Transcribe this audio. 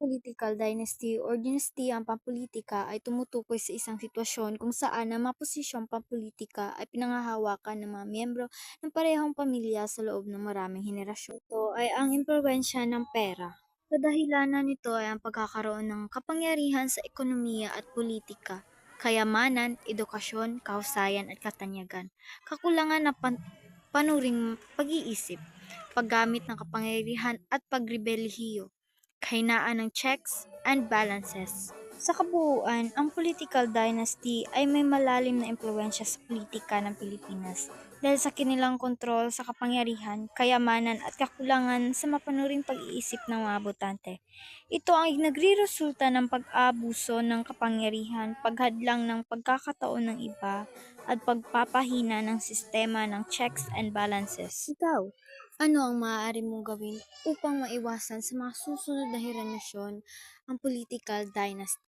Political dynasty or dinastiyang pampulitika ay tumutukoy sa isang sitwasyon kung saan ang mga posisyong pampulitika ay pinanghahawakan ng mga miyembro ng parehong pamilya sa loob ng maraming henerasyon. Ito ay ang impluwensya ng pera. Kadahilanan nito ay ang pagkakaroon ng kapangyarihan sa ekonomiya at politika, kayamanan, edukasyon, kahusayan at katanyagan, kakulangan ng panuring pag-iisip, paggamit ng kapangyarihan at pagrebelhiyo, kahinaan ng checks and balances. Sa kabuuan, ang political dynasty ay may malalim na impluwensya sa politika ng Pilipinas dahil sa kanilang kontrol sa kapangyarihan, kayamanan at kakulangan sa mapanuring pag-iisip ng mga botante. Ito ang nagriresulta ng pag-abuso ng kapangyarihan, paghadlang ng pagkakataon ng iba, at pagpapahina ng sistema ng checks and balances. Ikaw, ano ang maaari mong gawin upang maiwasan sa mga susunod na henerasyon ang political dynasty?